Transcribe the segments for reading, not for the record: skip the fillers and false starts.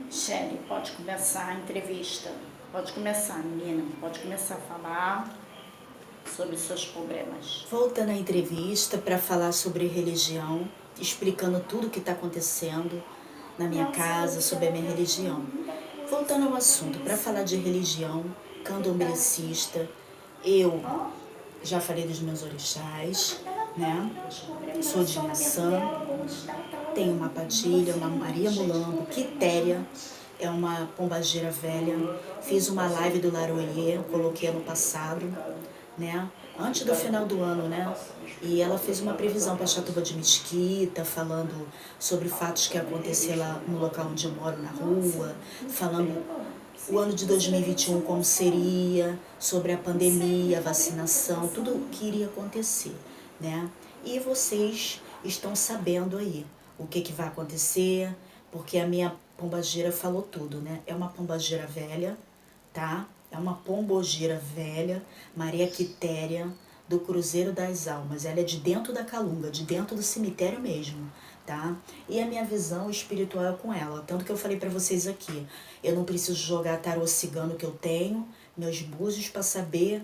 Michele, pode começar a entrevista. Pode começar, menina. Pode começar a falar sobre os seus problemas. Voltando à entrevista para falar sobre religião, explicando tudo o que está acontecendo na minha casa, sobre a minha religião. Voltando ao assunto, para falar de religião, candombelecista, eu já falei dos meus orixás, né? Sou de Inhaçã, tenho uma padilha, uma Maria Mulambo, Quitéria, é uma pombageira velha. Fiz uma live do Laroie, coloquei ano passado, né? Antes do final do ano, né? E ela fez uma previsão para Chatuba de Mesquita, falando sobre fatos que aconteceram lá no local onde eu moro, na rua, falando o ano de 2021 como seria, sobre a pandemia, a vacinação, tudo o que iria acontecer, né? E vocês estão sabendo aí o que vai acontecer, porque a minha pombageira falou tudo, né? É uma pombageira velha, tá? É uma pombogira velha, Maria Quitéria, do Cruzeiro das Almas. Ela é de dentro da Calunga, de dentro do cemitério mesmo, tá? E a minha visão espiritual é com ela. Tanto que eu falei para vocês aqui, eu não preciso jogar tarô cigano que eu tenho, meus búzios, para saber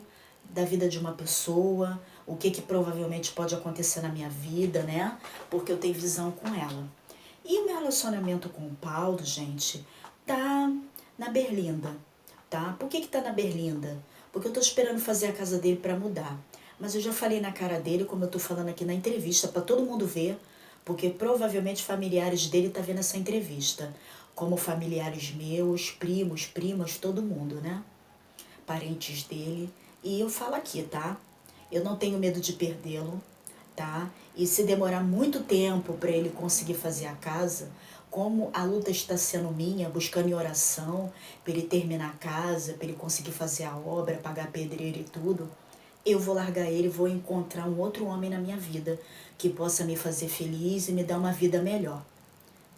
da vida de uma pessoa, o que provavelmente pode acontecer na minha vida, né? Porque eu tenho visão com ela. E o meu relacionamento com o Paulo, gente, tá na berlinda, tá? Por que tá na berlinda? Porque eu tô esperando fazer a casa dele para mudar. Mas eu já falei na cara dele, como eu tô falando aqui na entrevista, para todo mundo ver, porque provavelmente familiares dele tá vendo essa entrevista. Como familiares meus, primos, primas, todo mundo, né? Parentes dele. E eu falo aqui, tá? Eu não tenho medo de perdê-lo, tá? E se demorar muito tempo para ele conseguir fazer a casa, como a luta está sendo minha, buscando em oração, para ele terminar a casa, para ele conseguir fazer a obra, pagar pedreiro e tudo, eu vou largar ele e vou encontrar um outro homem na minha vida que possa me fazer feliz e me dar uma vida melhor.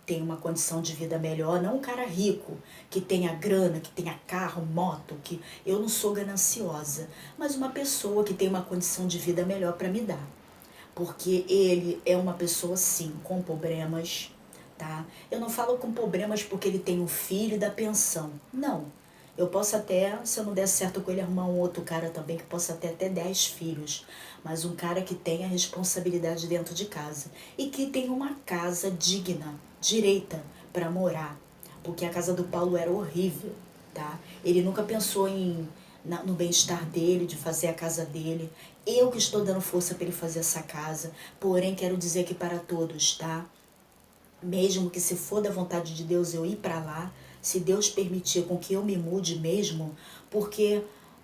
Tem uma condição de vida melhor, não um cara rico, que tenha grana, que tenha carro, moto, que eu não sou gananciosa, mas uma pessoa que tem uma condição de vida melhor para me dar. Porque ele é uma pessoa, sim, com problemas, tá? Eu não falo com problemas porque ele tem um filho e dá pensão. Não. Eu posso até, se eu não der certo com ele, arrumar um outro cara também que possa ter até 10 filhos. Mas um cara que tenha responsabilidade dentro de casa. E que tenha uma casa digna, direita, para morar. Porque a casa do Paulo era horrível, tá? Ele nunca pensou no bem-estar dele, de fazer a casa dele. Eu que estou dando força para ele fazer essa casa. Porém, quero dizer aqui para todos, tá? Mesmo que se for da vontade de Deus eu ir para lá, se Deus permitir com que eu me mude mesmo, porque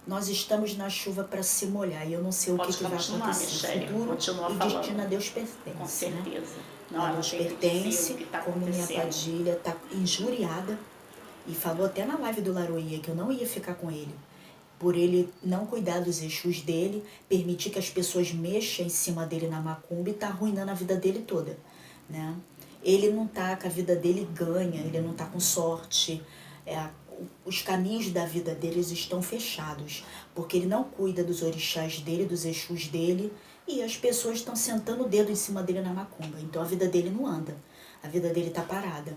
nós estamos na chuva para se molhar e eu não sei o que vai acontecer. Michele, Futuro continua e falando. destino a Deus pertence. Com certeza. Né? Não, A ela Deus tem que dizer pertence, o que tá como minha acontecendo. padilha está injuriada e falou até na live do Laroia que eu não ia ficar com ele. Por ele não cuidar dos Exus dele, permitir que as pessoas mexam em cima dele na macumba e tá arruinando a vida dele toda, né? Ele não tá com a vida dele ganha, ele não tá com sorte, os caminhos da vida deles estão fechados, porque ele não cuida dos orixás dele, dos Exus dele, e as pessoas estão sentando o dedo em cima dele na macumba, então a vida dele não anda, a vida dele tá parada.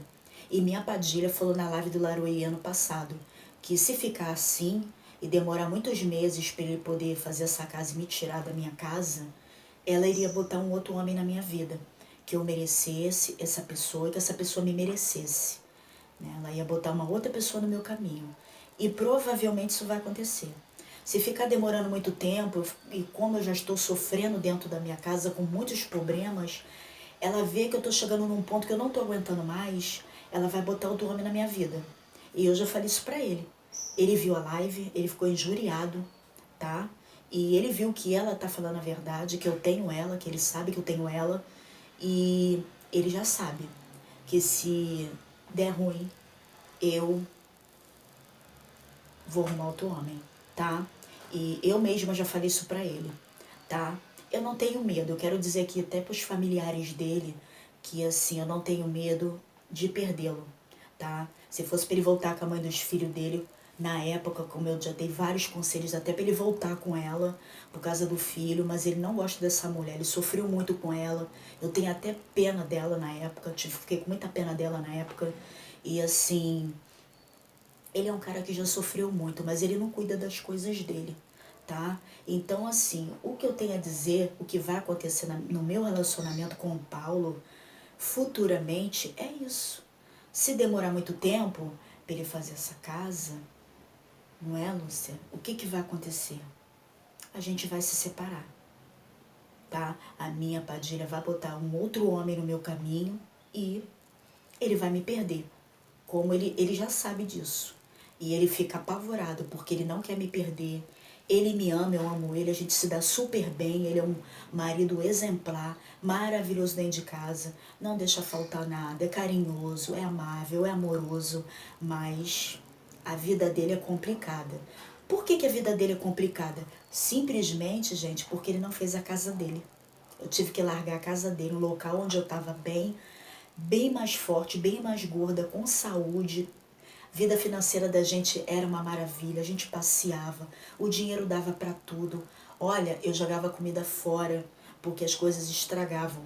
E minha padilha falou na live do Laroí ano passado, que se ficar assim, e demorar muitos meses para ele poder fazer essa casa e me tirar da minha casa, ela iria botar um outro homem na minha vida, que eu merecesse essa pessoa e que essa pessoa me merecesse. Ela ia botar uma outra pessoa no meu caminho. E provavelmente isso vai acontecer. Se ficar demorando muito tempo, e como eu já estou sofrendo dentro da minha casa com muitos problemas, ela vê que eu estou chegando num ponto que eu não estou aguentando mais, ela vai botar outro homem na minha vida. E eu já falei isso pra ele. Ele viu a live, ele ficou injuriado, tá? E ele viu que ela tá falando a verdade, que eu tenho ela, que ele sabe que eu tenho ela. E ele já sabe que se der ruim, eu vou arrumar outro homem, tá? E eu mesma já falei isso pra ele, tá? Eu não tenho medo, eu quero dizer aqui até pros familiares dele, que assim, eu não tenho medo de perdê-lo, tá? Se fosse pra ele voltar com a mãe dos filhos dele, na época, como eu já dei vários conselhos até pra ele voltar com ela, por causa do filho, mas ele não gosta dessa mulher, ele sofreu muito com ela, eu tenho até pena dela na época, fiquei com muita pena dela na época, E assim, ele é um cara que já sofreu muito, mas ele não cuida das coisas dele, tá? Então, assim, o que eu tenho a dizer, o que vai acontecer no meu relacionamento com o Paulo futuramente é isso. Se demorar muito tempo para ele fazer essa casa, não é, Lúcia? O que vai acontecer? A gente vai se separar, tá? A minha Padilha vai botar um outro homem no meu caminho e ele vai me perder. Como ele já sabe disso. E ele fica apavorado porque ele não quer me perder. Ele me ama, eu amo ele, a gente se dá super bem, ele é um marido exemplar, maravilhoso dentro de casa, não deixa faltar nada, é carinhoso, é amável, é amoroso, mas a vida dele é complicada. Por que a vida dele é complicada? Simplesmente, gente, porque ele não fez a casa dele. Eu tive que largar a casa dele, um local onde eu estava bem mais forte, bem mais gorda, com saúde. A vida financeira da gente era uma maravilha, a gente passeava, o dinheiro dava para tudo. Olha, eu jogava comida fora porque as coisas estragavam,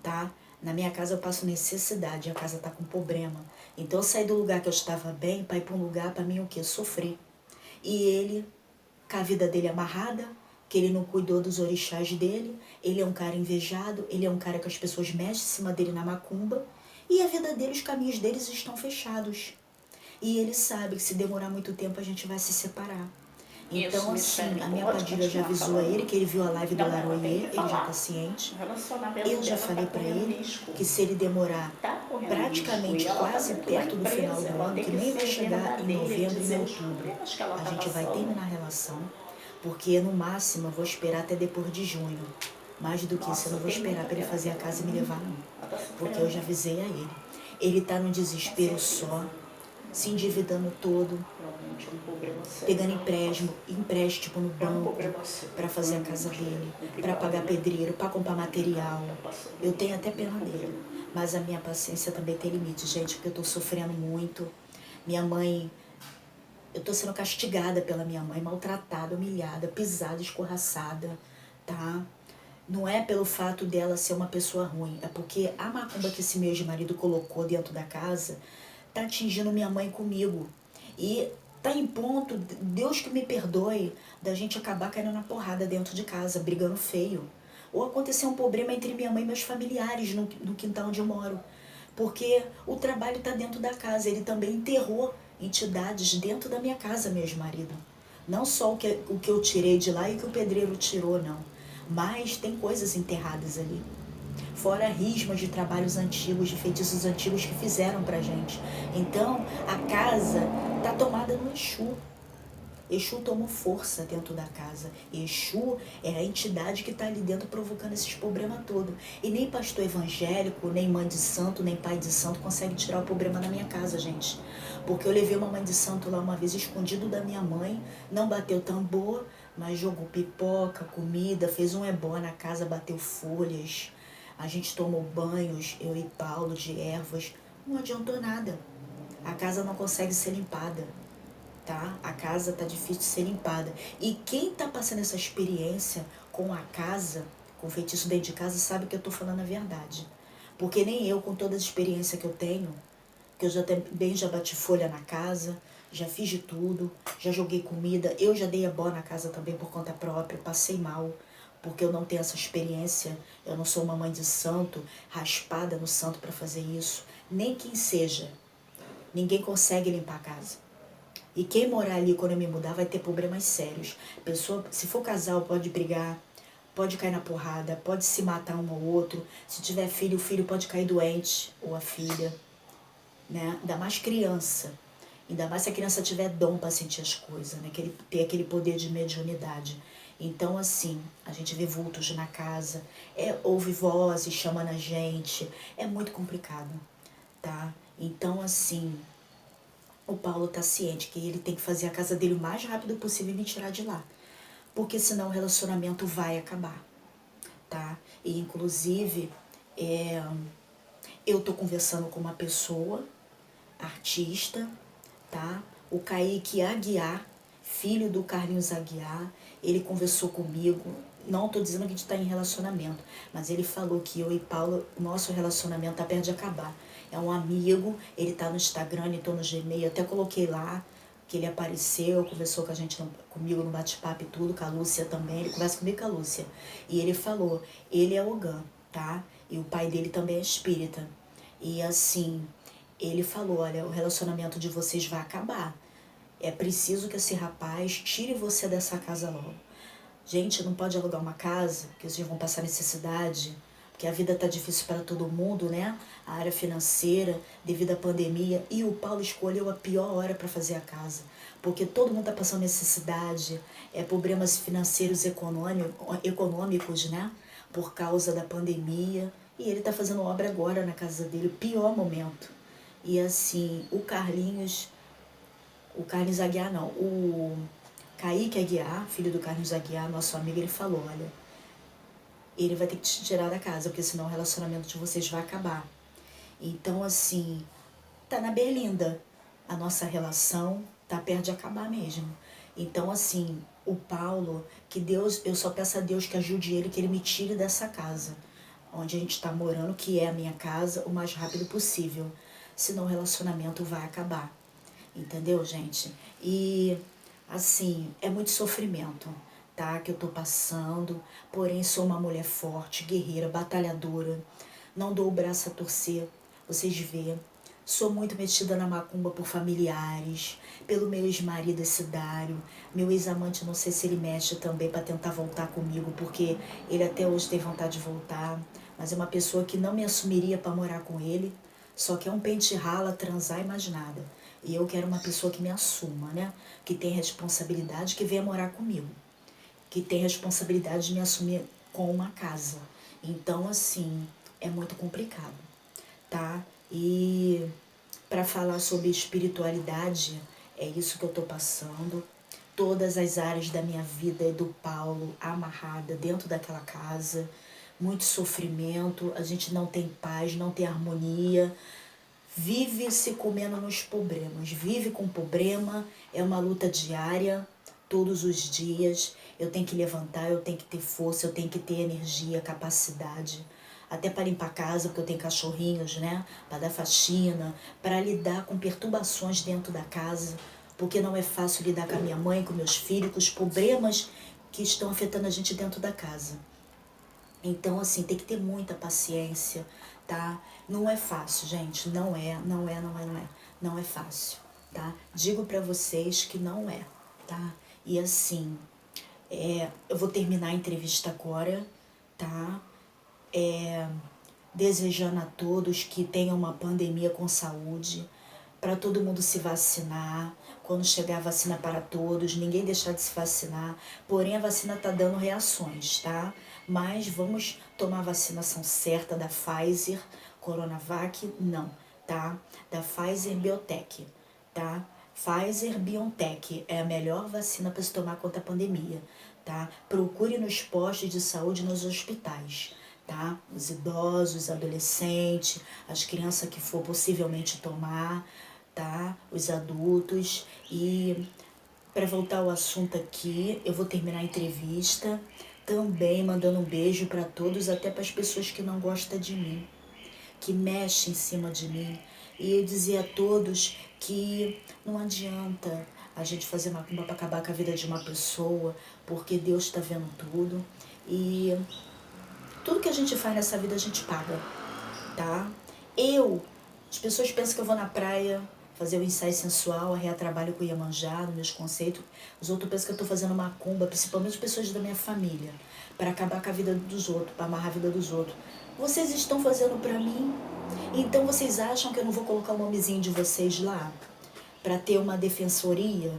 tá? Na minha casa eu passo necessidade, a casa tá com problema. Então eu saí do lugar que eu estava bem para ir para um lugar para mim o quê? Sofrer. E ele, com a vida dele amarrada, que ele não cuidou dos orixás dele, ele é um cara invejado, ele é um cara que as pessoas mexem em cima dele na macumba, e a vida dele, os caminhos deles estão fechados. E ele sabe que se demorar muito tempo a gente vai se separar. Então, assim, a minha Padilha já avisou a ele que ele viu a live do Laroyer, ele já tá ciente. Eu já falei pra ele que se ele demorar praticamente quase perto do final do ano, que nem vai chegar em novembro e em outubro, a gente vai terminar a relação, porque no máximo eu vou esperar até depois de junho. Mais do que isso, eu não vou esperar pra ele fazer a casa e me levar, não. Porque eu já avisei a ele. Ele tá num desespero só, se endividando todo, pegando empréstimo no banco para fazer a casa dele, para pagar pedreiro, para comprar material. Eu tenho até pena dele, mas a minha paciência também tem limite, gente, porque eu tô sofrendo muito. Minha mãe, eu tô sendo castigada pela minha mãe, maltratada, humilhada, pisada, escorraçada, tá? Não é pelo fato dela ser uma pessoa ruim, é porque a macumba que esse meu ex-marido colocou dentro da casa tá atingindo minha mãe comigo. E tá em ponto, Deus que me perdoe, da gente acabar caindo na porrada dentro de casa, brigando feio. Ou acontecer um problema entre minha mãe e meus familiares no quintal onde eu moro. Porque o trabalho tá dentro da casa, ele também enterrou entidades dentro da minha casa, meu ex-marido. Não só o que eu tirei de lá e o que o pedreiro tirou, não. Mas tem coisas enterradas ali. Fora rismas de trabalhos antigos, de feitiços antigos que fizeram pra gente. Então, a casa tá tomada no Exu. Exu tomou força dentro da casa. Exu é a entidade que tá ali dentro provocando esses problemas todos. E nem pastor evangélico, nem mãe de santo, nem pai de santo consegue tirar o problema da minha casa, gente. Porque eu levei uma mãe de santo lá uma vez escondido da minha mãe, não bateu tambor, mas jogou pipoca, comida, fez um ebó na casa, bateu folhas. A gente tomou banhos, eu e Paulo, de ervas. Não adiantou nada. A casa não consegue ser limpada, tá? A casa tá difícil de ser limpada. E quem tá passando essa experiência com a casa, com feitiço dentro de casa, sabe que eu tô falando a verdade. Porque nem eu, com toda a experiência que eu tenho, que eu já também já bati folha na casa, já fiz de tudo, já joguei comida, eu já dei ebó na casa também por conta própria, passei mal, porque eu não tenho essa experiência, eu não sou uma mãe de santo, raspada no santo para fazer isso, nem quem seja. Ninguém consegue limpar a casa. E quem morar ali quando eu me mudar vai ter problemas sérios. Pessoa, se for casal, pode brigar, pode cair na porrada, pode se matar um ao outro. Se tiver filho, o filho pode cair doente, ou a filha, né? Ainda mais criança. Ainda mais se a criança tiver dom para sentir as coisas, né? Que ele ter aquele poder de mediunidade. Então, assim, a gente vê vultos na casa, ouve vozes chamando a gente, é muito complicado, tá? Então, assim, o Paulo tá ciente que ele tem que fazer a casa dele o mais rápido possível e me tirar de lá. Porque senão o relacionamento vai acabar, tá? E, inclusive, eu tô conversando com uma pessoa, artista, tá? O Kaique Aguiar, filho do Carlinhos Aguiar, ele conversou comigo. Não tô dizendo que a gente tá em relacionamento, mas ele falou que eu e Paulo, nosso relacionamento tá perto de acabar. É um amigo, ele tá no Instagram, eu tô no Gmail, até coloquei lá que ele apareceu, conversou com a gente, comigo no bate-papo e tudo, com a Lúcia também, ele conversa comigo com a Lúcia. E ele falou, ele é Ogã, tá? E o pai dele também é espírita. E assim, ele falou, olha, o relacionamento de vocês vai acabar. É preciso que esse rapaz tire você dessa casa logo. Gente, não pode alugar uma casa, porque vocês vão passar necessidade, porque a vida tá difícil para todo mundo, né? A área financeira, devido à pandemia. E o Paulo escolheu a pior hora para fazer a casa, porque todo mundo tá passando necessidade, problemas financeiros econômicos, né? Por causa da pandemia. E ele tá fazendo obra agora na casa dele, o pior momento. E assim, o Carlinhos Aguiar não, o Kaique Aguiar, filho do Carlos Aguiar, nosso amigo, ele falou, olha, ele vai ter que te tirar da casa, porque senão o relacionamento de vocês vai acabar. Então, assim, tá na berlinda. A nossa relação tá perto de acabar mesmo. Então, assim, o Paulo, que Deus, eu só peço a Deus que ajude ele, que ele me tire dessa casa, onde a gente tá morando, que é a minha casa, o mais rápido possível. Senão o relacionamento vai acabar. Entendeu, gente? E assim, é muito sofrimento, tá? Que eu tô passando, porém sou uma mulher forte, guerreira, batalhadora, não dou o braço a torcer, vocês vê. Sou muito metida na macumba por familiares, pelo meu ex-marido esse Dário, meu ex-amante, não sei se ele mexe também para tentar voltar comigo, porque ele até hoje tem vontade de voltar, mas é uma pessoa que não me assumiria para morar com ele, só que é um pente rala, transar e mais nada. E eu quero uma pessoa que me assuma, né? Que tem responsabilidade, que venha morar comigo. Que tem responsabilidade de me assumir com uma casa. Então, assim, é muito complicado, tá? E para falar sobre espiritualidade, é isso que eu tô passando. Todas as áreas da minha vida é do Paulo amarrada dentro daquela casa. Muito sofrimento, a gente não tem paz, não tem harmonia. Vive se comendo nos problemas, vive com problema, é uma luta diária, todos os dias. Eu tenho que levantar, eu tenho que ter força, eu tenho que ter energia, capacidade. Até para limpar a casa, porque eu tenho cachorrinhos, né? Para dar faxina, para lidar com perturbações dentro da casa, porque não é fácil lidar com a minha mãe, com meus filhos, com os problemas que estão afetando a gente dentro da casa. Então, assim, tem que ter muita paciência, tá? Não é fácil, gente. Não é. Não é fácil, tá? Digo pra vocês que não é, tá? E assim, eu vou terminar a entrevista agora, tá? Desejando a todos que tenham uma pandemia com saúde, para todo mundo se vacinar, quando chegar a vacina para todos, ninguém deixar de se vacinar, porém a vacina está dando reações, tá? Mas vamos tomar a vacinação certa da Pfizer, Coronavac, não, tá? Da Pfizer Biotech, tá? Pfizer-BioNTech é a melhor vacina para se tomar contra a pandemia, tá? Procure nos postos de saúde, nos hospitais, tá? Os idosos, os adolescentes, as crianças que for possivelmente tomar, tá? Os adultos. E para voltar ao assunto aqui, eu vou terminar a entrevista também mandando um beijo para todos, até para as pessoas que não gostam de mim, que mexem em cima de mim. E eu dizia a todos que não adianta a gente fazer macumba para acabar com a vida de uma pessoa, porque Deus está vendo tudo. E tudo que a gente faz nessa vida a gente paga, tá? As pessoas pensam que eu vou na praia fazer o ensaio sensual, arrear trabalho com Iemanjá, nos meus conceitos. Os outros pensam que eu estou fazendo macumba, principalmente pessoas da minha família, para acabar com a vida dos outros, para amarrar a vida dos outros. Vocês estão fazendo para mim, então vocês acham que eu não vou colocar o nomezinho de vocês lá para ter uma defensoria?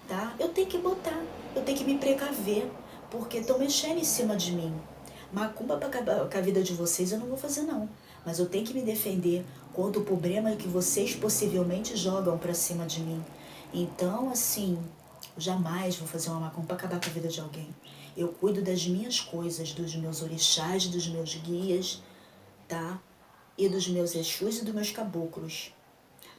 Tá? Eu tenho que botar, eu tenho que me precaver, porque estão mexendo em cima de mim. Macumba para acabar com a vida de vocês eu não vou fazer não, mas eu tenho que me defender contra o problema que vocês possivelmente jogam para cima de mim. Então, assim, eu jamais vou fazer uma macumba para acabar com a vida de alguém. Eu cuido das minhas coisas, dos meus orixás, dos meus guias, tá? E dos meus exus e dos meus caboclos.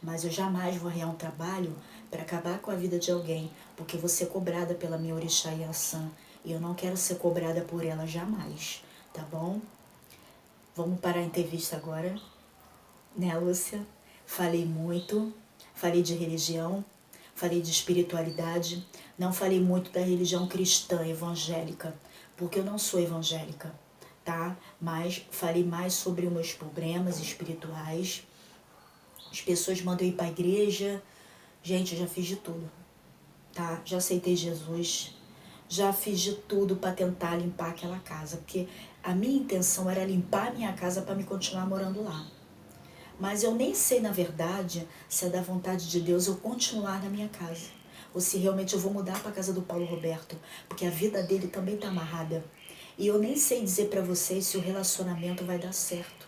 Mas eu jamais vou arrear um trabalho para acabar com a vida de alguém, porque eu vou ser cobrada pela minha orixá Iaçã, e eu não quero ser cobrada por ela jamais, tá bom? Vamos parar a entrevista agora. né, Lúcia? Falei muito, falei de religião, falei de espiritualidade, não falei muito da religião cristã evangélica, porque eu não sou evangélica, tá? Mas falei mais sobre os meus problemas espirituais. As pessoas mandam eu ir para a igreja. Gente, eu já fiz de tudo, tá? Já aceitei Jesus, já fiz de tudo para tentar limpar aquela casa, porque a minha intenção era limpar a minha casa para me continuar morando lá. Mas eu nem sei, na verdade, se é da vontade de Deus eu continuar na minha casa, ou se realmente eu vou mudar para a casa do Paulo Roberto, porque a vida dele também está amarrada. E eu nem sei dizer para vocês se o relacionamento vai dar certo,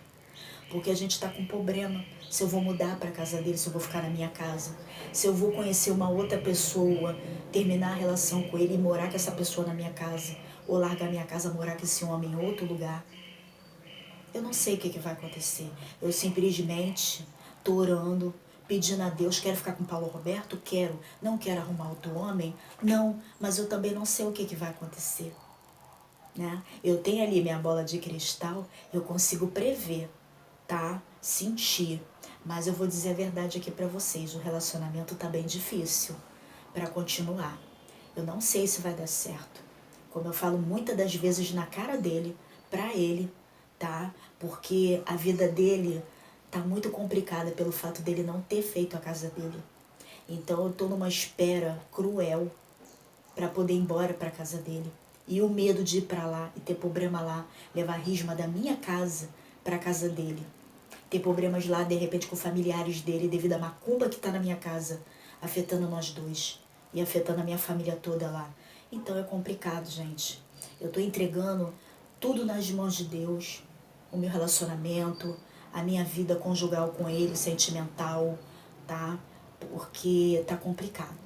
porque a gente está com problema. Se eu vou mudar para a casa dele, se eu vou ficar na minha casa, se eu vou conhecer uma outra pessoa, terminar a relação com ele e morar com essa pessoa na minha casa, ou largar minha casa, morar com esse homem em outro lugar. Eu não sei o que vai acontecer. Eu simplesmente tô orando, pedindo a Deus. Quero ficar com Paulo Roberto? Quero. Não quero arrumar outro homem? Não. Mas eu também não sei o que vai acontecer, né? Eu tenho ali minha bola de cristal, eu consigo prever, tá? Sentir. Mas eu vou dizer a verdade aqui pra vocês. O relacionamento tá bem difícil pra continuar. Eu não sei se vai dar certo. Como eu falo muitas das vezes na cara dele, pra ele, tá? Porque a vida dele tá muito complicada pelo fato dele não ter feito a casa dele. Então eu tô numa espera cruel para poder ir embora para casa dele. E o medo de ir para lá e ter problema lá, levar a risma da minha casa para casa dele. Ter problemas lá, de repente, com familiares dele devido à macumba que tá na minha casa, afetando nós dois e afetando a minha família toda lá. Então é complicado, gente. Eu tô entregando tudo nas mãos de Deus, o meu relacionamento, a minha vida conjugal com ele, sentimental, tá? Porque tá complicado.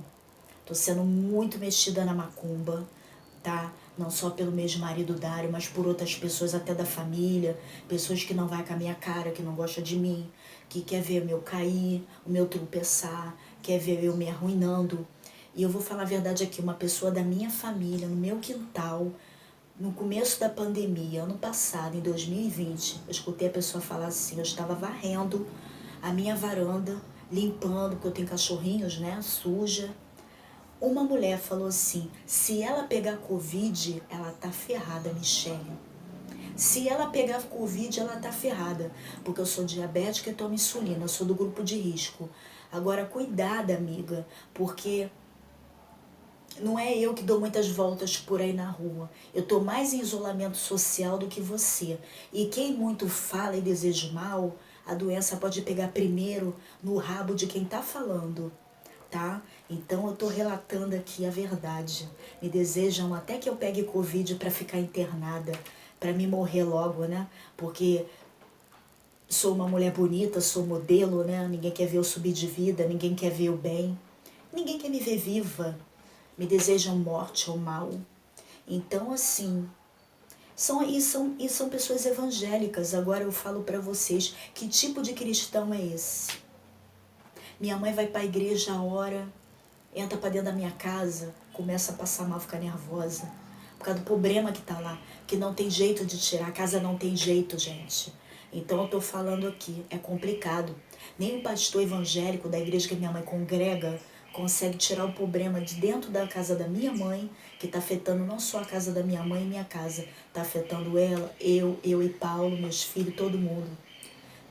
Tô sendo muito mexida na macumba, tá? Não só pelo meu ex-marido Dário, mas por outras pessoas até da família, pessoas que não vai com a minha cara, que não gosta de mim, que quer ver o meu cair, o meu tropeçar, quer ver eu me arruinando. E eu vou falar a verdade aqui, uma pessoa da minha família, no meu quintal, no começo da pandemia, ano passado, em 2020, eu escutei a pessoa falar assim, eu estava varrendo a minha varanda, limpando, porque eu tenho cachorrinhos, né, suja. Uma mulher falou assim, se ela pegar Covid, ela tá ferrada, Michele. Se ela pegar Covid, ela tá ferrada, porque eu sou diabética e tomo insulina, eu sou do grupo de risco. Agora, cuidado, amiga, porque não é eu que dou muitas voltas por aí na rua. Eu tô mais em isolamento social do que você. E quem muito fala e deseja o mal, a doença pode pegar primeiro no rabo de quem tá falando, tá? Então eu tô relatando aqui a verdade. Me desejam até que eu pegue Covid para ficar internada, para me morrer logo, né? Porque sou uma mulher bonita, sou modelo, né? Ninguém quer ver eu subir de vida, ninguém quer ver o bem. Ninguém quer me ver viva. Me desejam morte ou mal. Então, assim, são pessoas evangélicas. Agora eu falo para vocês, que tipo de cristão é esse? Minha mãe vai para a igreja a hora, entra para dentro da minha casa, começa a passar mal, fica nervosa, por causa do problema que tá lá, que não tem jeito de tirar, a casa não tem jeito, gente. Então eu tô falando aqui, é complicado. Nem o pastor evangélico da igreja que minha mãe congrega consegue tirar o problema de dentro da casa da minha mãe, que tá afetando não só a casa da minha mãe e minha casa, tá afetando ela, eu e Paulo, meus filhos, todo mundo.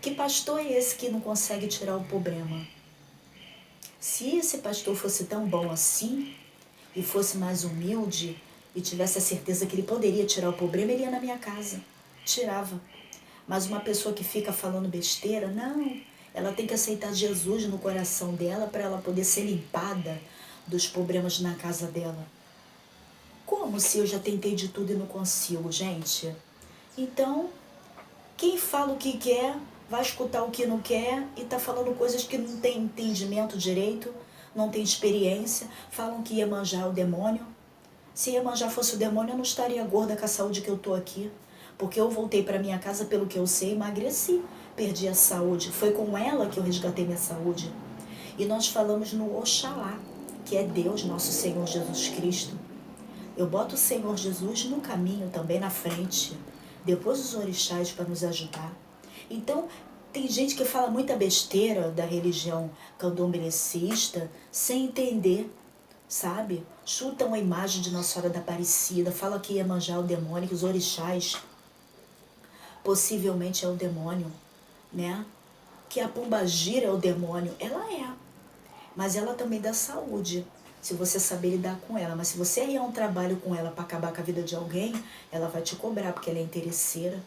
Que pastor é esse que não consegue tirar o problema? Se esse pastor fosse tão bom assim, e fosse mais humilde, e tivesse a certeza que ele poderia tirar o problema, ele ia na minha casa. Tirava. Mas uma pessoa que fica falando besteira, não. Ela tem que aceitar Jesus no coração dela para ela poder ser limpada dos problemas na casa dela. Como se eu já tentei de tudo e não consigo, gente? Então, quem fala o que quer, vai escutar o que não quer e tá falando coisas que não tem entendimento direito, não tem experiência, falam que Iemanjá é o demônio. Se Iemanjá fosse o demônio, eu não estaria gorda com a saúde que eu tô aqui. Porque eu voltei para minha casa, pelo que eu sei, emagreci, perdi a saúde. Foi com ela que eu resgatei minha saúde. E nós falamos no Oxalá, que é Deus, nosso Senhor Jesus Cristo. Eu boto o Senhor Jesus no caminho também, na frente. Depois os orixás para nos ajudar. Então, Tem gente que fala muita besteira da religião candombelecista sem entender, sabe? Chutam a imagem de Nossa Senhora da Aparecida, fala que Iemanjá é o demônio, que os orixás possivelmente é o demônio, né? Que a pombagira é o demônio. Ela é, mas ela também dá saúde, se você saber lidar com ela. Mas se você arriar um trabalho com ela para acabar com a vida de alguém, ela vai te cobrar, porque ela é interesseira.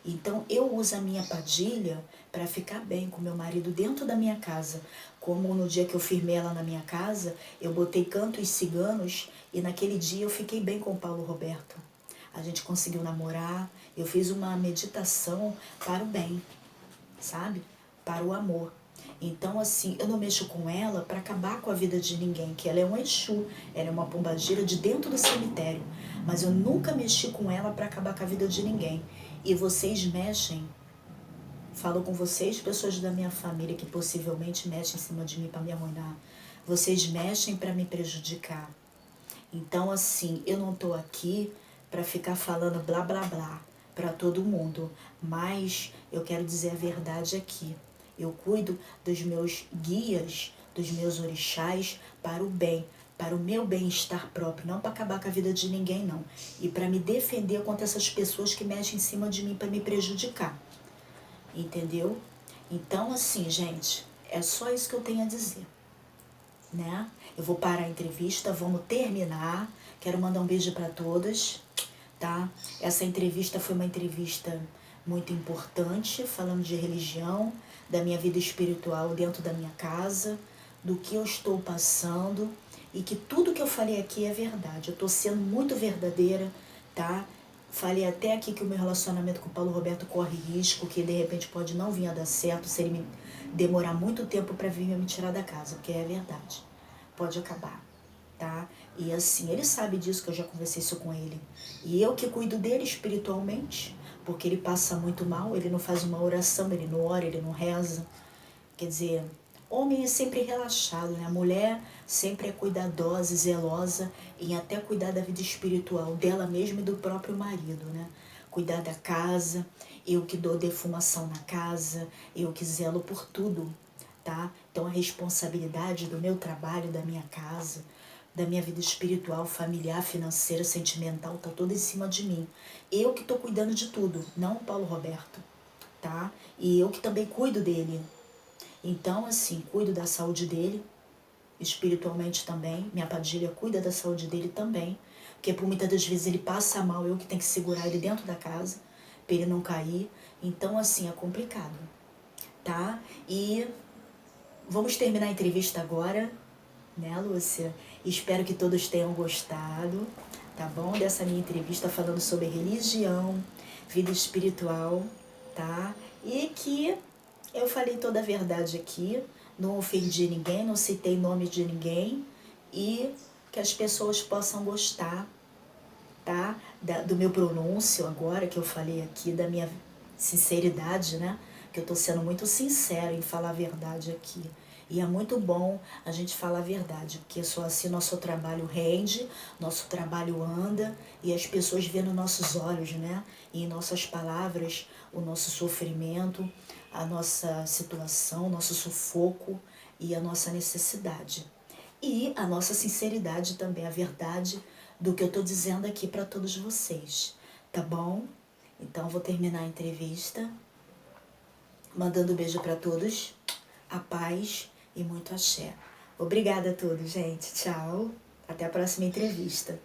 Então eu uso a minha padilha para ficar bem com meu marido dentro da minha casa. Como no dia que eu firmei ela na minha casa, eu botei cantos ciganos e naquele dia eu fiquei bem com o Paulo Roberto. A gente conseguiu namorar, eu fiz uma meditação para o bem, sabe? Para o amor. Então, assim, eu não mexo com ela para acabar com a vida de ninguém, que ela é um Exu, ela é uma pombagira de dentro do cemitério. Mas eu nunca mexi com ela para acabar com a vida de ninguém. E vocês mexem, falo com vocês, pessoas da minha família que possivelmente mexem em cima de mim para me arruinar. Vocês mexem para me prejudicar. Então, assim, eu não tô aqui para ficar falando blá blá blá para todo mundo, mas eu quero dizer a verdade aqui. Eu cuido dos meus guias, dos meus orixás para o bem, para o meu bem-estar próprio, não para acabar com a vida de ninguém, não. E para me defender contra essas pessoas que mexem em cima de mim para me prejudicar. Entendeu? Então, assim, gente, é só isso que eu tenho a dizer, né? Eu vou parar a entrevista, vamos terminar. Quero mandar um beijo para todas, tá? Essa entrevista foi uma entrevista muito importante, falando de religião, da minha vida espiritual dentro da minha casa, do que eu estou passando e que tudo que eu falei aqui é verdade. Eu estou sendo muito verdadeira, tá? Falei até aqui que o meu relacionamento com o Paulo Roberto corre risco, que de repente pode não vir a dar certo se ele me demorar muito tempo para vir me tirar da casa, porque é verdade. Pode acabar, tá? E assim, ele sabe disso, que eu já conversei isso com ele. E eu que cuido dele espiritualmente, porque ele passa muito mal, ele não faz uma oração, ele não ora, ele não reza. Quer dizer, homem é sempre relaxado, né? A mulher sempre é cuidadosa e zelosa em até cuidar da vida espiritual dela mesma e do próprio marido, né? Cuidar da casa, eu que dou defumação na casa, eu que zelo por tudo, tá? Então a responsabilidade do meu trabalho, da minha casa, da minha vida espiritual, familiar, financeira, sentimental, tá toda em cima de mim. Eu que tô cuidando de tudo, não o Paulo Roberto, tá? E eu que também cuido dele. Então, assim, cuido da saúde dele, espiritualmente também. Minha padilha cuida da saúde dele também, porque por muitas das vezes ele passa mal, eu que tenho que segurar ele dentro da casa, para ele não cair. Então, assim, é complicado, tá? E vamos terminar a entrevista agora, né, Lúcia? Espero que todos tenham gostado, tá bom? Dessa minha entrevista falando sobre religião, vida espiritual, tá? E que eu falei toda a verdade aqui, não ofendi ninguém, não citei nome de ninguém e que as pessoas possam gostar, tá? Do meu pronúncio agora, que eu falei aqui, da minha sinceridade, né? Que eu tô sendo muito sincera em falar a verdade aqui. E é muito bom a gente falar a verdade, porque só assim nosso trabalho rende, nosso trabalho anda e as pessoas vêem nos nossos olhos, né? E em nossas palavras, o nosso sofrimento, a nossa situação, o nosso sufoco e a nossa necessidade. E a nossa sinceridade também, a verdade do que eu estou dizendo aqui para todos vocês, tá bom? Então vou terminar a entrevista mandando um beijo para todos, a paz e muito axé. Obrigada a todos, gente. Tchau. Até a próxima entrevista.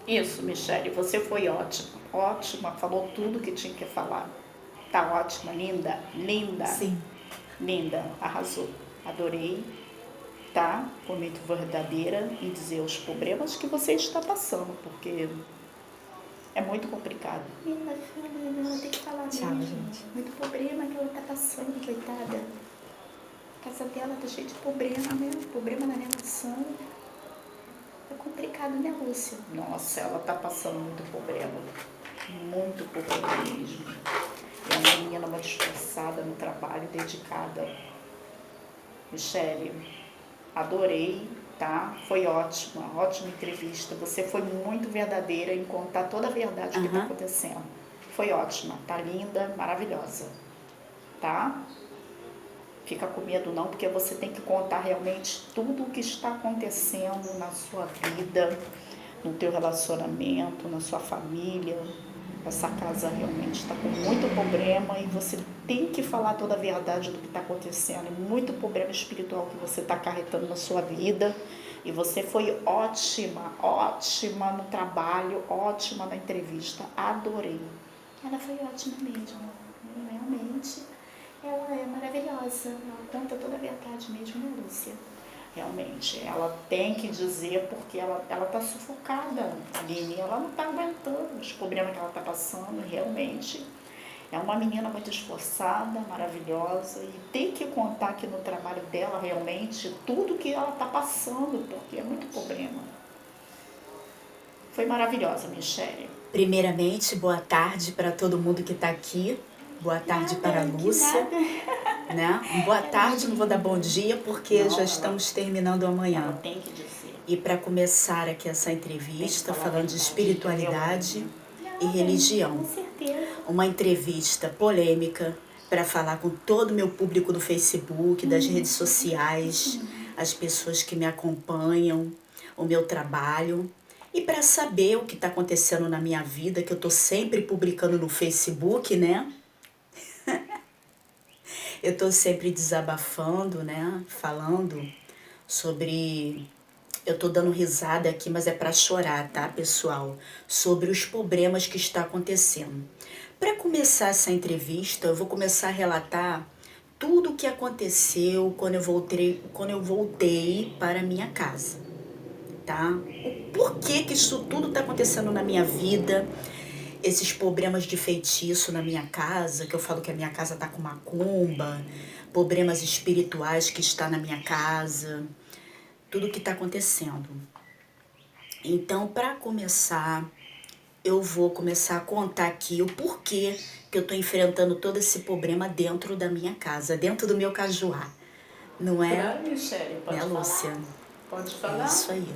Isso, Michele, você foi ótima. Ótima, falou tudo que tinha que falar. Tá ótima, linda, linda. Sim. Linda, arrasou. Adorei, tá? Foi muito verdadeira em dizer os problemas que você está passando, porque é muito complicado. Minha filha, ela tem que falar Tchau, mesmo. gente. Muito problema que ela tá passando, coitada. A casa dela tá cheia de problema, né? Problema na relação. É complicado, né, Lúcia? Nossa, ela tá passando muito problema. Muito problema mesmo. É uma menina muito esforçada no trabalho, dedicada. Michele, adorei, tá? Foi ótima, ótima entrevista. Você foi muito verdadeira em contar toda a verdade que tá acontecendo. foi ótima, tá linda, maravilhosa, tá? Fica com medo não, porque você tem que contar realmente tudo o que está acontecendo na sua vida, no teu relacionamento, na sua família. Essa casa realmente está com muito problema e você tem que falar toda a verdade do que está acontecendo. É muito problema espiritual que você está acarretando na sua vida. E você foi ótima, ótima no trabalho, ótima na entrevista. Adorei. Ela foi ótima mesmo. Realmente, ela é maravilhosa. Ela conta toda a verdade mesmo, né, Lúcia? Realmente, ela tem que dizer porque ela tá sufocada, Aline, ela não tá aguentando os problemas que ela tá passando, realmente. É uma menina muito esforçada, maravilhosa e tem que contar aqui no trabalho dela realmente tudo que ela tá passando, porque é muito problema. Foi maravilhosa, Michele. Primeiramente, boa tarde para todo mundo que está aqui. Boa tarde para a Lúcia. Né? Boa tarde, não vou dar bom dia porque já estamos terminando amanhã. Ela tem que dizer. E para começar aqui essa entrevista, falando de espiritualidade e religião. Com certeza. Uma entrevista polêmica para falar com todo o meu público do Facebook, das redes sociais, as pessoas que me acompanham, o meu trabalho. E para saber o que está acontecendo na minha vida, que eu estou sempre publicando no Facebook, né? Eu estou sempre desabafando, né? Falando sobre... Eu estou dando risada aqui, mas é para chorar, tá, pessoal? Sobre os problemas que está acontecendo. Para começar essa entrevista, eu vou começar a relatar tudo o que aconteceu quando eu voltei para a minha casa, tá? O porquê que isso tudo está acontecendo na minha vida, esses problemas de feitiço na minha casa, que eu falo que a minha casa tá com macumba, problemas espirituais que está na minha casa, tudo que está acontecendo. Então, para começar, eu vou começar a contar aqui o porquê que eu tô enfrentando todo esse problema dentro da minha casa, dentro do meu cajuá. Não é? Claro, Michele, pode falar. Lúcia? Pode falar. É isso aí.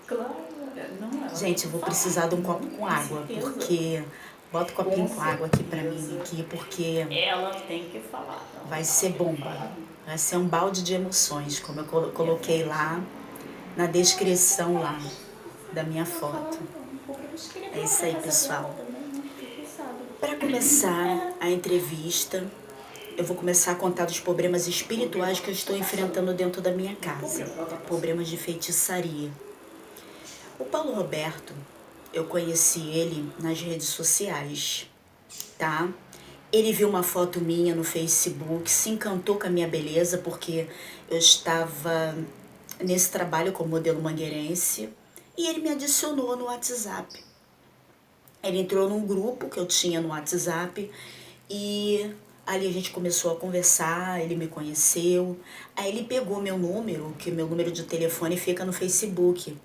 Claro. Não, gente, eu vou precisar de um copo com água, porque... Bota o copinho com água aqui pra mim, aqui, porque... Ela tem que falar. Vai ser bomba. Vai ser um balde de emoções, como eu coloquei lá na descrição lá da minha foto. É isso aí, pessoal. Para começar a entrevista, eu vou começar a contar dos problemas espirituais que eu estou enfrentando dentro da minha casa. Problemas de feitiçaria. O Paulo Roberto, eu conheci ele nas redes sociais, tá? Ele viu uma foto minha no Facebook, se encantou com a minha beleza, porque eu estava nesse trabalho como modelo mangueirense, e ele me adicionou no WhatsApp. Ele entrou num grupo que eu tinha no WhatsApp e ali a gente começou a conversar, ele me conheceu. Aí ele pegou meu número, que meu número de telefone fica no Facebook.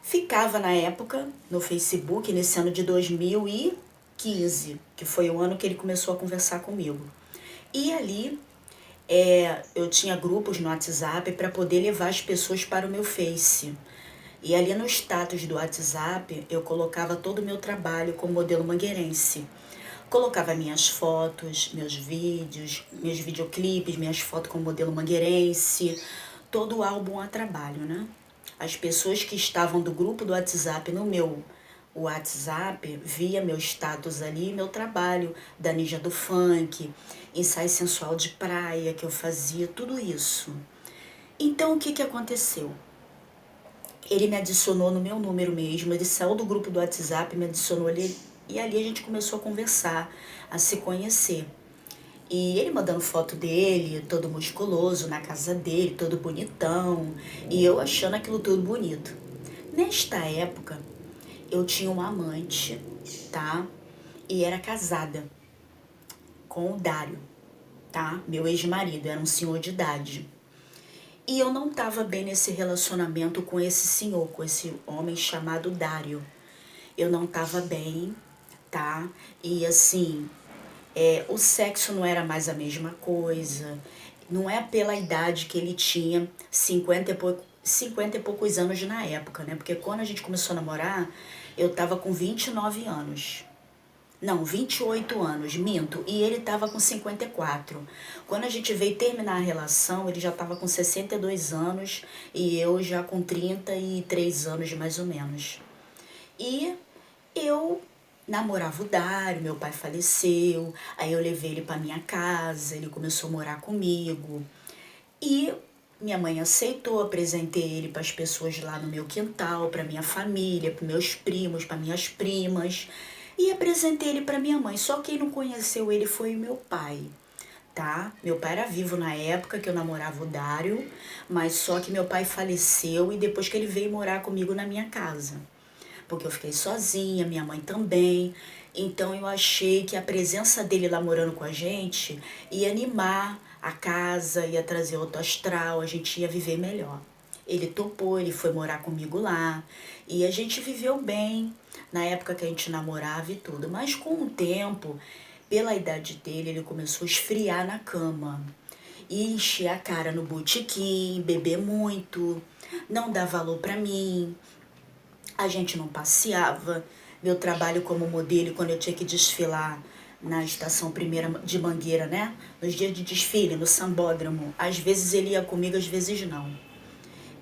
Ficava na época no Facebook, nesse ano de 2015, que foi o ano que ele começou a conversar comigo. E ali eu tinha grupos no WhatsApp para poder levar as pessoas para o meu Face. E ali no status do WhatsApp, eu colocava todo o meu trabalho como modelo mangueirense. Colocava minhas fotos, meus vídeos, meus videoclipes, minhas fotos como modelo mangueirense, todo o álbum a trabalho, né? As pessoas que estavam do grupo do WhatsApp no meu WhatsApp via meu status ali, meu trabalho da Ninja do Funk, ensaio sensual de praia que eu fazia, tudo isso. Então o que aconteceu? Ele me adicionou no meu número mesmo, ele saiu do grupo do WhatsApp, me adicionou ali, e ali a gente começou a conversar, a se conhecer. E ele mandando foto dele, todo musculoso, na casa dele, todo bonitão, e eu achando aquilo tudo bonito. Nesta época, eu tinha uma amante, tá? E era casada com o Dário, tá? Meu ex-marido, era um senhor de idade. E eu não estava bem nesse relacionamento com esse senhor, com esse homem chamado Dário. Eu não estava bem, tá? E assim, o sexo não era mais a mesma coisa. Não é pela idade que ele tinha, 50 e poucos anos na época, né? Porque quando a gente começou a namorar, eu tava com 29 anos. Não, 28 anos, minto. E ele tava com 54. Quando a gente veio terminar a relação, ele já tava com 62 anos e eu já com 33 anos, mais ou menos. E eu namorava o Dário, meu pai faleceu, aí eu levei ele pra minha casa, ele começou a morar comigo. E minha mãe aceitou, apresentei ele para as pessoas lá no meu quintal, para minha família, para meus primos, para minhas primas. E apresentei ele para minha mãe. Só quem não conheceu ele foi meu pai, tá? Meu pai era vivo na época que eu namorava o Dário, mas só que meu pai faleceu e depois que ele veio morar comigo na minha casa. Porque eu fiquei sozinha, minha mãe também. Então eu achei que a presença dele lá morando com a gente ia animar a casa, ia trazer outro astral, a gente ia viver melhor. Ele topou, ele foi morar comigo lá e a gente viveu bem na época que a gente namorava e tudo. Mas com o tempo, pela idade dele, ele começou a esfriar na cama e encher a cara no botequim, beber muito, não dar valor pra mim, a gente não passeava. Meu trabalho como modelo, quando eu tinha que desfilar na estação primeira de Mangueira, né? Nos dias de desfile, no sambódromo. Às vezes ele ia comigo, às vezes não.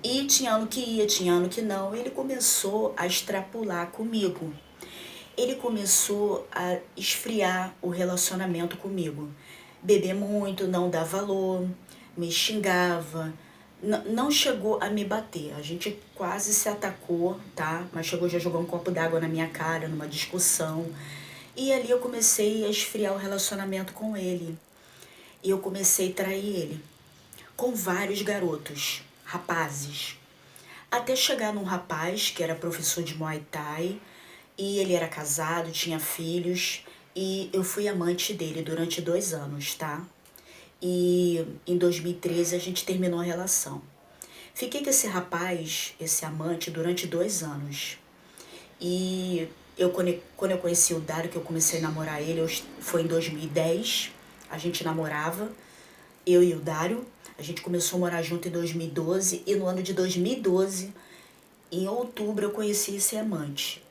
E tinha ano que ia, tinha ano que não. Ele começou a extrapolar comigo. Ele começou a esfriar o relacionamento comigo. Beber muito, não dar valor, me xingava, não chegou a me bater. A gente quase se atacou, tá? Mas chegou já a jogar um copo d'água na minha cara, numa discussão. E ali eu comecei a esfriar o relacionamento com ele. E eu comecei a trair ele. Com vários garotos, rapazes. Até chegar num rapaz que era professor de Muay Thai. E ele era casado, tinha filhos. E eu fui amante dele durante 2 anos, tá? E em 2013 a gente terminou a relação. Fiquei com esse rapaz, esse amante, durante 2 anos. E quando eu conheci o Dário, que eu comecei a namorar ele, foi em 2010. A gente namorava, eu e o Dário. A gente começou a morar junto em 2012. E no ano de 2012, em outubro, eu conheci esse amante.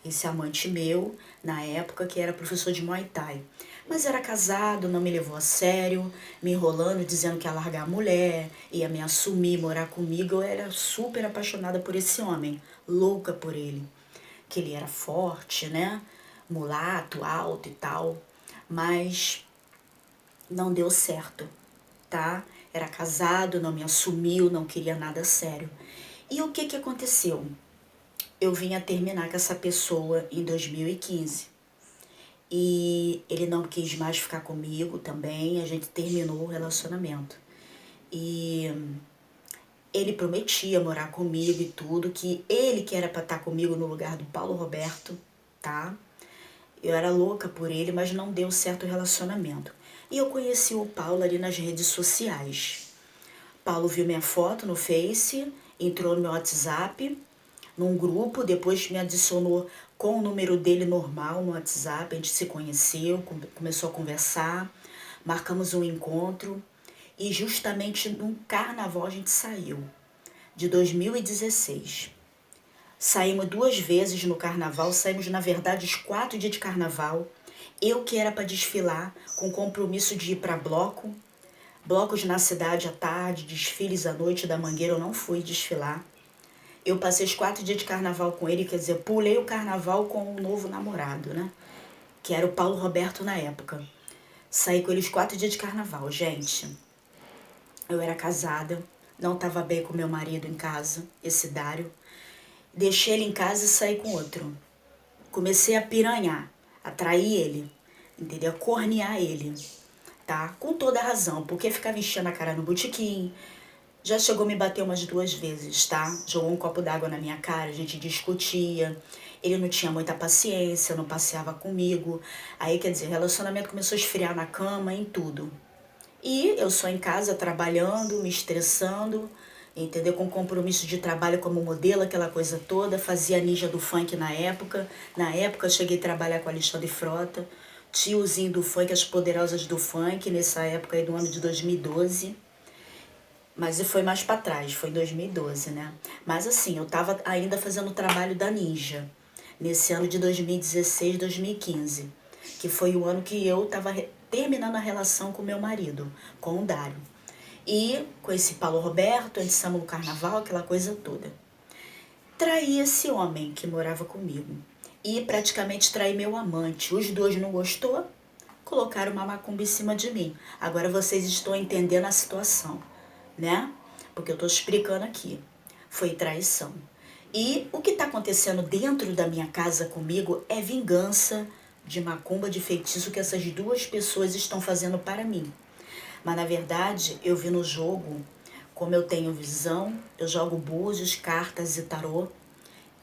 Esse amante meu, na época, que era professor de Muay Thai. Mas era casado, não me levou a sério, me enrolando, dizendo que ia largar a mulher, ia me assumir, morar comigo. Eu era super apaixonada por esse homem, louca por ele. Que ele era forte, né? Mulato, alto e tal. Mas não deu certo, tá? Era casado, não me assumiu, não queria nada sério. E o que aconteceu? Eu vim a terminar com essa pessoa em 2015. E ele não quis mais ficar comigo também, a gente terminou o relacionamento. E ele prometia morar comigo e tudo, que ele que era pra estar comigo no lugar do Paulo Roberto, tá? Eu era louca por ele, mas não deu certo o relacionamento. E eu conheci o Paulo ali nas redes sociais. Paulo viu minha foto no Face, entrou no meu WhatsApp, num grupo, depois me adicionou com o número dele normal no WhatsApp, a gente se conheceu, começou a conversar, marcamos um encontro e justamente num carnaval a gente saiu, de 2016. Saímos 2 vezes no carnaval, saímos na verdade os 4 dias de carnaval, eu que era para desfilar, com compromisso de ir para blocos na cidade à tarde, desfiles à noite da Mangueira, eu não fui desfilar. Eu passei os 4 dias de carnaval com ele, quer dizer, pulei o carnaval com o novo namorado, né? Que era o Paulo Roberto na época. Saí com ele os 4 dias de carnaval, gente. Eu era casada, não tava bem com meu marido em casa, esse Dário. Deixei ele em casa e saí com outro. Comecei a piranhar, a trair ele, entendeu? A cornear ele, tá? Com toda a razão, porque ficava enchendo a cara no botequim. Já chegou a me bater umas 2 vezes, tá? Jogou um copo d'água na minha cara, a gente discutia. Ele não tinha muita paciência, não passeava comigo. Aí, quer dizer, o relacionamento começou a esfriar na cama, em tudo. E eu só em casa, trabalhando, me estressando, entendeu? Com compromisso de trabalho como modelo, aquela coisa toda. Fazia ninja do funk na época. Na época, eu cheguei a trabalhar com a Alexandre Frota, tiozinho do funk, as poderosas do funk, nessa época aí do ano de 2012. Mas foi mais pra trás, foi em 2012, né? Mas assim, eu tava ainda fazendo o trabalho da ninja, nesse ano de 2016, 2015. que foi o ano que eu estava terminando a relação com meu marido, com o Dário. E conheci Paulo Roberto, entramos no carnaval, aquela coisa toda. Traí esse homem que morava comigo e praticamente traí meu amante. Os dois não gostou, colocaram uma macumba em cima de mim. Agora vocês estão entendendo a situação, né? Porque eu estou explicando aqui. Foi traição. E o que está acontecendo dentro da minha casa comigo é vingança de macumba, de feitiço que essas duas pessoas estão fazendo para mim. Mas na verdade, eu vi no jogo, como eu tenho visão, eu jogo búzios, cartas e tarô.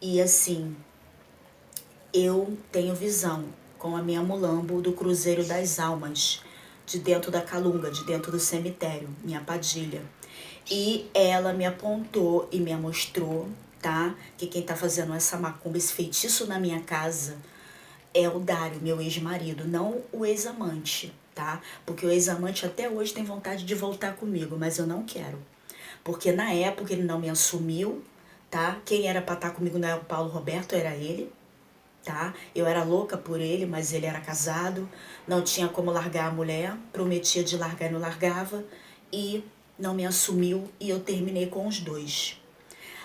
E assim, eu tenho visão com a minha mulambo do Cruzeiro das Almas, de dentro da Calunga, de dentro do cemitério, minha Padilha. E ela me apontou e me mostrou, tá? Que quem tá fazendo essa macumba, esse feitiço na minha casa é o Dário, meu ex-marido, não o ex-amante, tá? Porque o ex-amante até hoje tem vontade de voltar comigo, mas eu não quero. Porque na época ele não me assumiu, tá? Quem era pra estar comigo não era o Paulo Roberto, era ele, tá? Eu era louca por ele, mas ele era casado, não tinha como largar a mulher, prometia de largar e não largava, e não me assumiu e eu terminei com os dois.